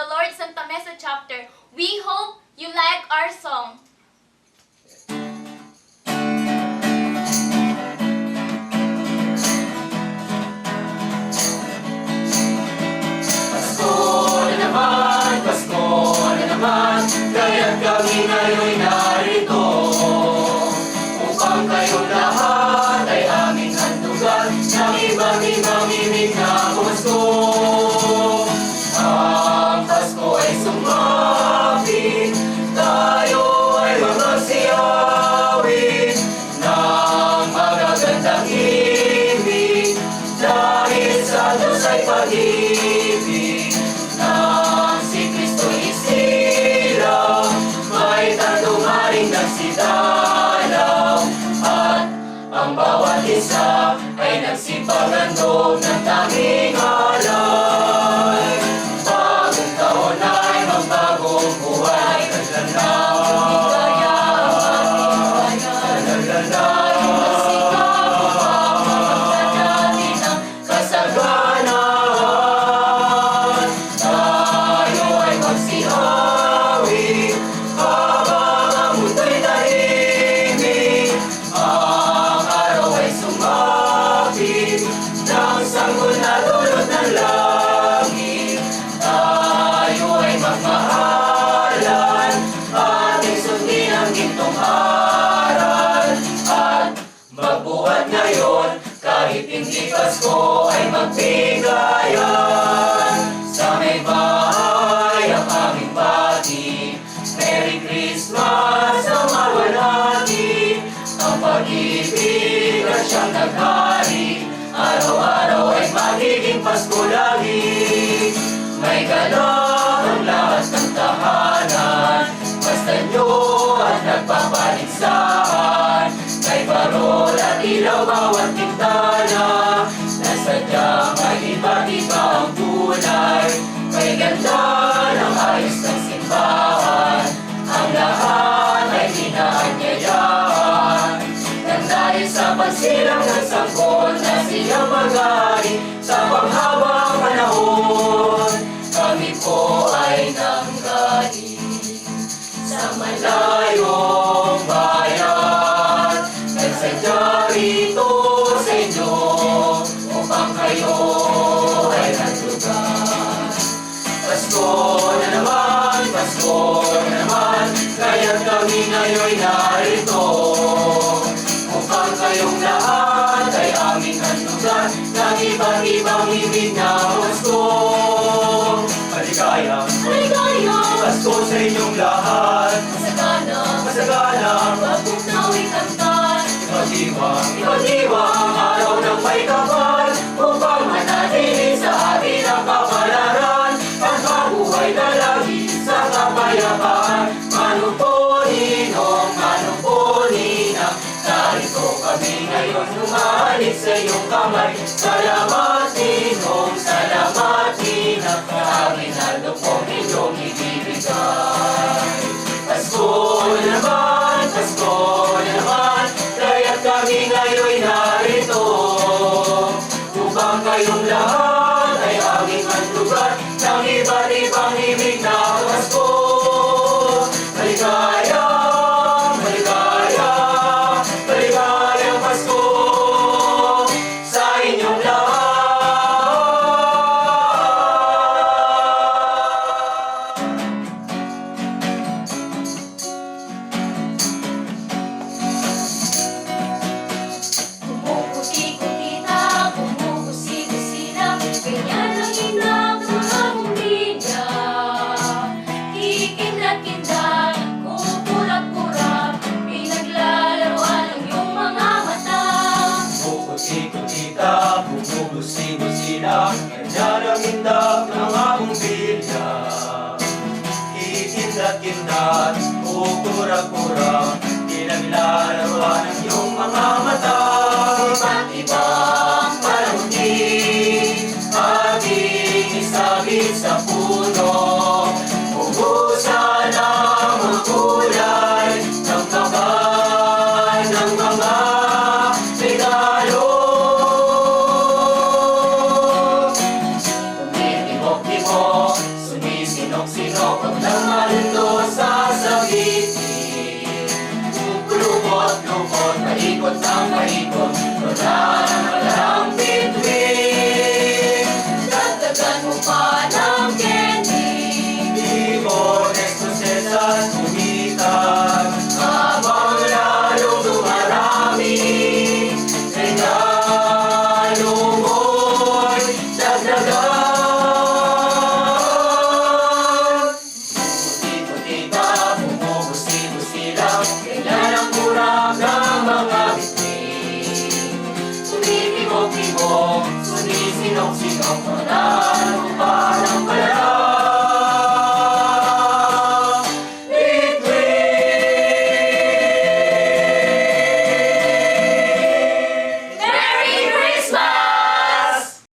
the Lord Santa Mesa chapter. We hope you like our song. Pasko na naman, kaya't kami ngayon'y narito upang kayong lahat ay aming handugan ng iba't-ibang himig na pumasko. Ang Pasko ay sumapit, tayo ay magsiyawin ng magagandang himig dahil sa Diyos ay pag-ibig. Ang bawat isa ay nagsipaghandog ng tanging alay. Bagong taon ay magbagong buhay. Tayong magsikap upang mapagdadali ng kasaganahan. Tayo ay magsihawi habang ang mundo'y tahimik. Nang sanggol na dulot ng langit, tayo ay magmahalan, ating sundin ang gintong aral, at magbuhat ngayon, kahit hindi Pasko ay magbigayan. Sa may bahay ang aming bati, Merry Christmas ang mawalhati, ang pag-ibig at siyang naghari. Araw-araw ay magiging Pasko lagi. May ganap ang lahat ng tahanan, basta nyo at nagpapaligsahan. May parol at ilaw bawat bintana, nasadyang may iba't-iba ang kulay. May ganda ng ayos ng simbahan, ang lahat ay inaanyayahan. Nang dahil sa pagsilang ng sangkot na siyang mag-ari sa panghabang panahon, kami po ay nanggaling sa malayong bayan. Nagsadya rito sa inyo upang kayo ay handugan. Pasko na naman, kaya't kami ngayon'y narito upang kayong lahat ay aming handugan ng iba't-ibang himig na Pasko. Maligayang Pasko sa inyong lahat. Masagana Bagong nawa'y kamtan. Iba't-ibang araw ng may kapal upang manatili sa atin ang kapalaran at mabuhay na lagi sa kapayapaan. Manuponin narito kami ngayon humalik sa iyong kamay. Salamat Ninong, salamat Ninang, aming halupong inyong ibibigay. Pasko na naman, kaya't kami ngayon'y narito upang kayong lahat ay aming handugan ng iba't-ibang himig na Pasko. Maligayang Pasko sa inyong lahat. Kumukuti-kutita, kumukusi-kusina, ganyan ang inang mga bumbilya. Kikindat-kindat, kukurap-kurap, pinaglalaroan ang iyong mga mata. Kumukuti-kutita, kumukusi-kusina, ganyan ang indak ng among bilya. Kikindat-kindat, kukurap-kurap, pinaglalaroan ang iyong mga mata. Iba't-ibang palungkin, ating isabit sa puno. Ubusan ang mga kulay ng bakan ng mga regalo. Tumitibok-tibok, sumisino sinong-sinong tunay.